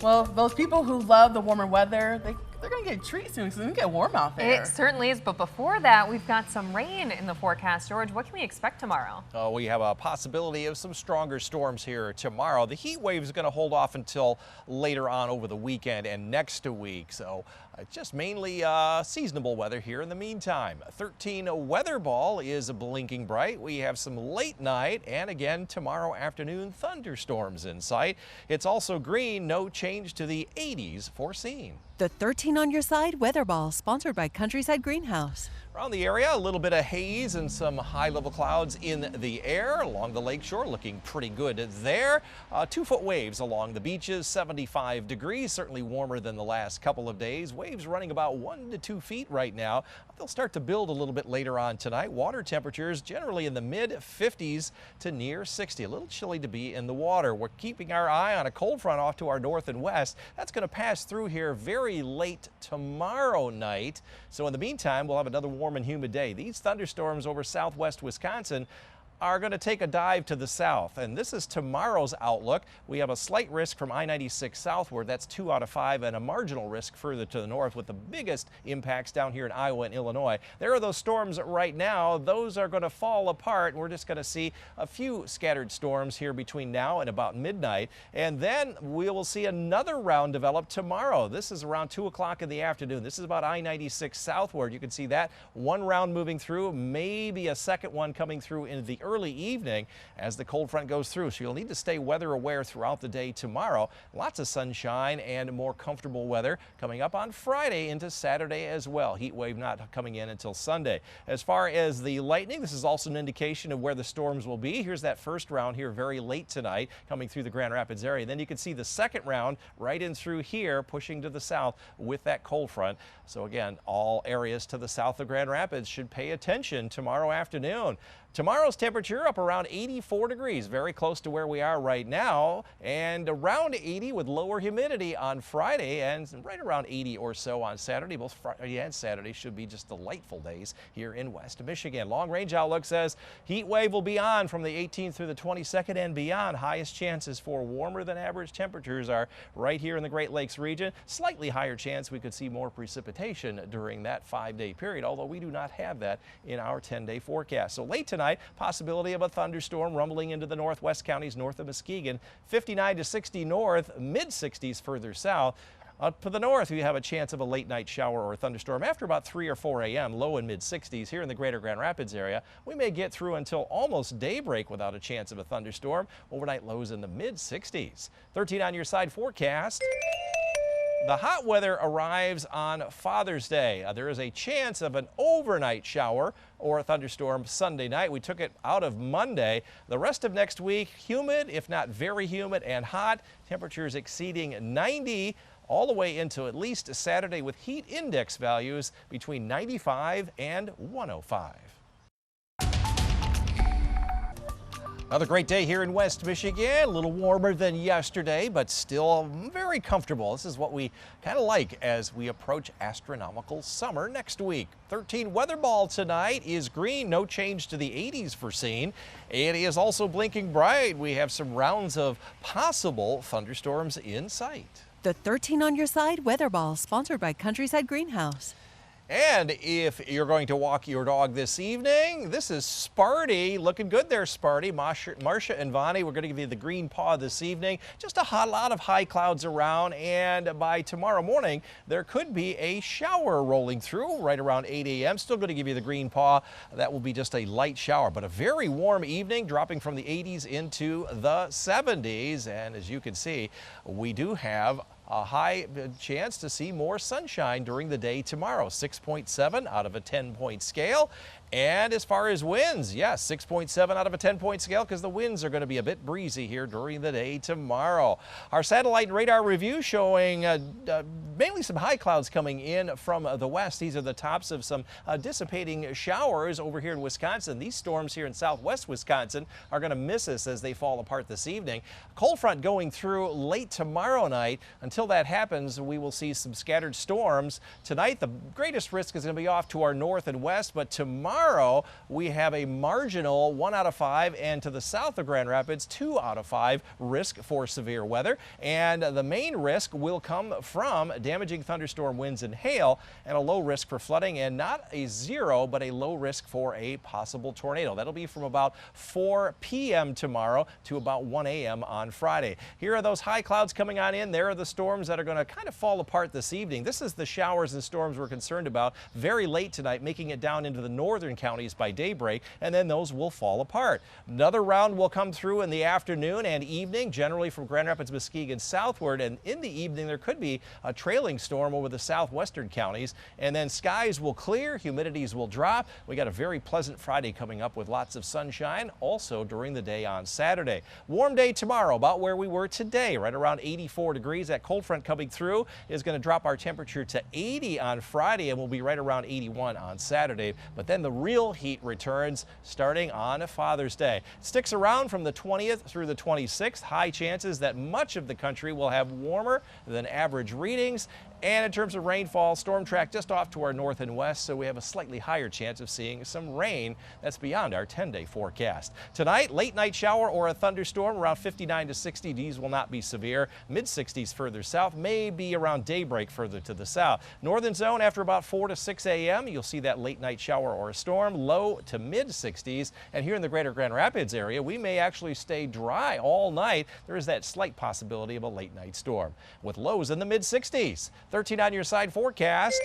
Well, those people who love the warmer weather, they're going to get a treat soon because it's going to get warm out there. It certainly is, but before that, we've got some rain in the forecast. George, what can we expect tomorrow? We have a possibility of some stronger storms here tomorrow. The heat wave is going to hold off until later on over the weekend and next week. So just mainly seasonable weather here in the meantime. 13 weather ball is blinking bright. We have some late night and again tomorrow afternoon thunderstorms in sight. It's also green, no change to the 80s foreseen. The 13 on your side weather ball, sponsored by Countryside Greenhouse. Around the area, a little bit of haze and some high-level clouds in the air along the lakeshore, looking pretty good there. 2-foot waves along the beaches, 75 degrees, certainly warmer than the last couple of days. Waves running about 1 to 2 feet right now. They'll start to build a little bit later on tonight. Water temperatures generally in the mid-50s to near 60. A little chilly to be in the water. We're keeping our eye on a cold front off to our north and west. That's going to pass through here very late tomorrow night. So in the meantime, we'll have another warm and humid day. These thunderstorms over southwest Wisconsin are going to take a dive to the south, and this is tomorrow's outlook. We have a slight risk from I-96 southward. That's 2 out of 5, and a marginal risk further to the north, with the biggest impacts down here in Iowa and Illinois. There are those storms right now. Those are going to fall apart, and we're just going to see a few scattered storms here between now and about midnight, and then we will see another round develop tomorrow. This is around 2 o'clock in the afternoon. This is about I-96 southward. You can see that one round moving through, maybe a second one coming through in the early evening as the cold front goes through. So you'll need to stay weather aware throughout the day tomorrow. Lots of sunshine and more comfortable weather coming up on Friday into Saturday as well. Heat wave not coming in until Sunday. As far as the lightning, this is also an indication of where the storms will be. Here's that first round here very late tonight coming through the Grand Rapids area. Then you can see the second round right in through here pushing to the south with that cold front. So again, all areas to the south of Grand Rapids should pay attention tomorrow afternoon. Tomorrow's temperature up around 84 degrees, very close to where we are right now, and around 80 with lower humidity on Friday and right around 80 or so on Saturday. Both Friday and Saturday should be just delightful days here in West Michigan. Long range outlook says heat wave will be on from the 18th through the 22nd and beyond. Highest chances for warmer than average temperatures are right here in the Great Lakes region. Slightly higher chance we could see more precipitation during that 5-day period, although we do not have that in our 10-day forecast. So late tonight, possibility of a thunderstorm rumbling into the northwest counties north of Muskegon. 59 to 60 north, mid-60s further south. Up to the north, we have a chance of a late night shower or thunderstorm after about 3 or 4 a.m., low and mid-60s here in the greater Grand Rapids area. We may get through until almost daybreak without a chance of a thunderstorm. Overnight lows in the mid-60s. 13 on your side forecast. The hot weather arrives on Father's Day. There is a chance of an overnight shower or a thunderstorm Sunday night. We took it out of Monday. The rest of next week, humid, if not very humid and hot. Temperatures exceeding 90 all the way into at least Saturday with heat index values between 95 and 105. Another great day here in West Michigan, a little warmer than yesterday, but still very comfortable. This is what we kind of like as we approach astronomical summer next week. 13 weather ball tonight is green, no change to the 80s foreseen. It is also blinking bright. We have some rounds of possible thunderstorms in sight. The 13 on your side weather ball, sponsored by Countryside Greenhouse. And if you're going to walk your dog this evening, this is Sparty. Looking good there, Sparty. Marcia and Vonnie, we're going to give you the green paw this evening. Just a lot of high clouds around, and by tomorrow morning, there could be a shower rolling through right around 8 a.m. Still going to give you the green paw. That will be just a light shower, but a very warm evening, dropping from the 80s into the 70s. And as you can see, we do have a high chance to see more sunshine during the day tomorrow. 6.7 out of a 10-point scale. And as far as winds, yes, 6.7 out of a 10-point scale because the winds are going to be a bit breezy here during the day tomorrow. Our satellite and radar review showing mainly some high clouds coming in from the west. These are the tops of some dissipating showers over here in Wisconsin. These storms here in southwest Wisconsin are going to miss us as they fall apart this evening. Cold front going through late tomorrow night. Until that happens, we will see some scattered storms. Tonight, the greatest risk is going to be off to our north and west, but tomorrow tomorrow, we have a marginal 1 out of 5, and to the south of Grand Rapids, 2 out of 5 risk for severe weather. And the main risk will come from damaging thunderstorm winds and hail, and a low risk for flooding, and not a 0, but a low risk for a possible tornado. That'll be from about 4 p.m. tomorrow to about 1 a.m. on Friday. Here are those high clouds coming on in. There are the storms that are going to kind of fall apart this evening. This is the showers and storms we're concerned about very late tonight, making it down into the northern counties by daybreak, and then those will fall apart. Another round will come through in the afternoon and evening, generally from Grand Rapids, Muskegon southward, and in the evening there could be a trailing storm over the southwestern counties, and then skies will clear, humidities will drop. We got a very pleasant Friday coming up with lots of sunshine also during the day on Saturday. Warm day tomorrow, about where we were today, right around 84 degrees. That cold front coming through is going to drop our temperature to 80 on Friday, and we'll be right around 81 on Saturday. But then the real heat returns starting on Father's Day. It sticks around from the 20th through the 26th. High chances that much of the country will have warmer than average readings. And in terms of rainfall, storm track just off to our north and west, so we have a slightly higher chance of seeing some rain. That's beyond our 10-day forecast. Tonight, late night shower or a thunderstorm around 59 to 60. These will not be severe. Mid-60s further south, may be around daybreak further to the south. Northern zone after about 4 to 6 a.m. You'll see that late night shower or a storm, low to mid-60s. And here in the greater Grand Rapids area, we may actually stay dry all night. There is that slight possibility of a late night storm with lows in the mid-60s. 13 on your side forecast.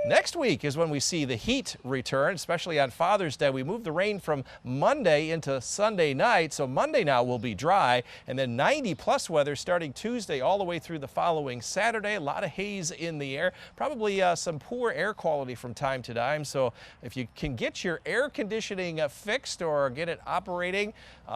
Next week is when we see the heat return, especially on Father's Day. We move the rain from Monday into Sunday night, so Monday now will be dry, and then 90-plus weather starting Tuesday all the way through the following Saturday. A lot of haze in the air, probably some poor air quality from time to time, so if you can get your air conditioning fixed or get it operating,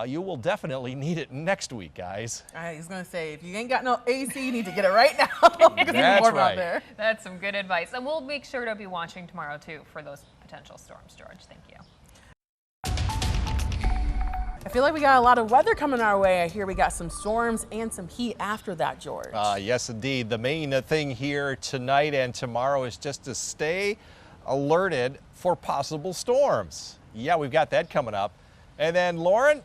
you will definitely need it next week, guys. I was going to say, if you ain't got no AC, you need to get it right now. That's warm right. out there. That's some good advice. And we'll make sure to be watching tomorrow, too, for those potential storms, George. Thank you. I feel like we got a lot of weather coming our way. I hear we got some storms and some heat after that, George. Yes, indeed. The main thing here tonight and tomorrow is just to stay alerted for possible storms. Yeah, we've got that coming up. And then, Lauren,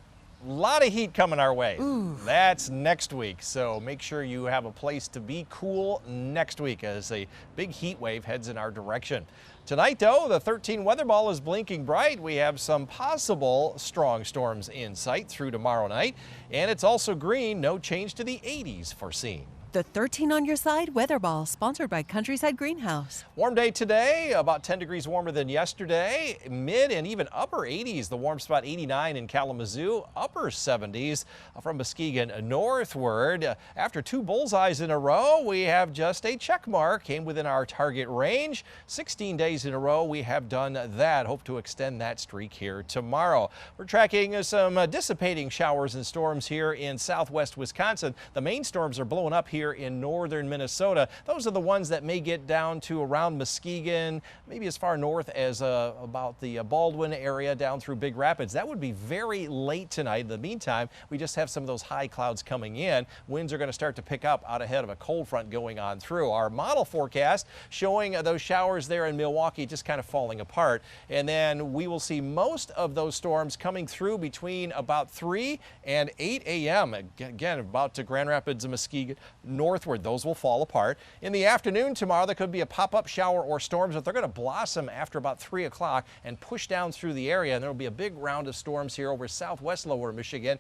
a lot of heat coming our way. Ooh. That's next week, so make sure you have a place to be cool next week as a big heat wave heads in our direction. Tonight, though, the 13 weather ball is blinking bright. We have some possible strong storms in sight through tomorrow night, and it's also green. No change to the 80s foreseen. The 13 on your side weather ball, sponsored by Countryside Greenhouse. Warm day today, about 10 degrees warmer than yesterday. Mid and even upper 80s. The warm spot 89 in Kalamazoo, upper 70s from Muskegon northward. After 2 bullseyes in a row, we have just a check mark. Came within our target range. 16 days in a row, we have done that. Hope to extend that streak here tomorrow. We're tracking some dissipating showers and storms here in southwest Wisconsin. The main storms are blowing up here in northern Minnesota. Those are the ones that may get down to around Muskegon, maybe as far north as about the Baldwin area down through Big Rapids. That would be very late tonight. In the meantime, we just have some of those high clouds coming in. Winds are going to start to pick up out ahead of a cold front going on through. Our model forecast showing those showers there in Milwaukee just kind of falling apart. And then we will see most of those storms coming through between about 3 and 8 a.m. Again, about to Grand Rapids and Muskegon northward. Those will fall apart. In the afternoon tomorrow, there could be a pop-up shower or storms, but they're going to blossom after about 3 o'clock and push down through the area. And there will be a big round of storms here over southwest lower Michigan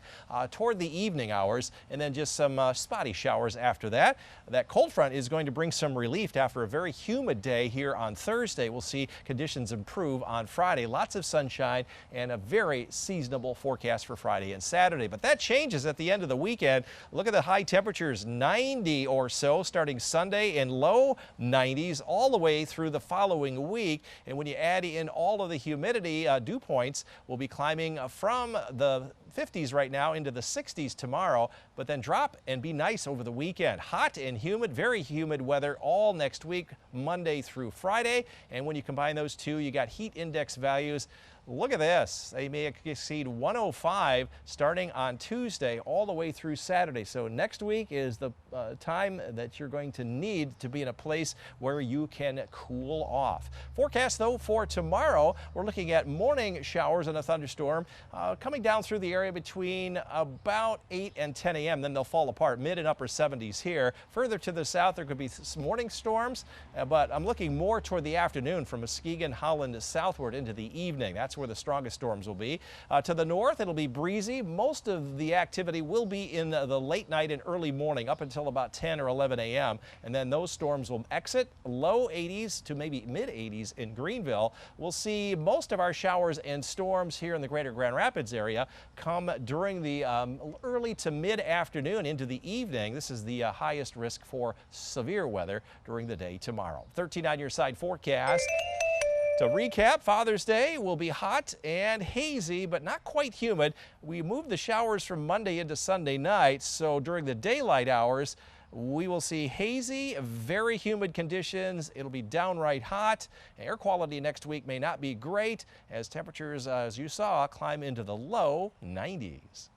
toward the evening hours, and then just some spotty showers after that. That cold front is going to bring some relief after a very humid day here on Thursday. We'll see conditions improve on Friday. Lots of sunshine and a very seasonable forecast for Friday and Saturday. But that changes at the end of the weekend. Look at the high temperatures, 90 or so starting Sunday and low 90s all the way through the following week. And when you add in all of the humidity, dew points will be climbing from the 50s right now into the 60s tomorrow, but then drop and be nice over the weekend. Hot and humid, very humid weather all next week, Monday through Friday. And when you combine those two, you got heat index values Look at this. They may exceed 105 starting on Tuesday all the way through Saturday. So next week is the time that you're going to need to be in a place where you can cool off. Forecast though for tomorrow, we're looking at morning showers and a thunderstorm coming down through the area between about 8 and 10 a.m. Then they'll fall apart, mid and upper 70s here. Further to the south, there could be some morning storms, but I'm looking more toward the afternoon from Muskegon, Holland southward into the evening. That's where the strongest storms will be. To the north, it'll be breezy. Most of the activity will be in the late night and early morning up until about 10 or 11 a.m. And then those storms will exit low 80s to maybe mid 80s in Greenville. We'll see most of our showers and storms here in the greater Grand Rapids area come during the early to mid afternoon into the evening. This is the highest risk for severe weather during the day tomorrow. 13 on your side forecast. To recap, Father's Day will be hot and hazy, but not quite humid. We moved the showers from Monday into Sunday night, so during the daylight hours, we will see hazy, very humid conditions. It'll be downright hot. Air quality next week may not be great as temperatures, as you saw, climb into the low 90s.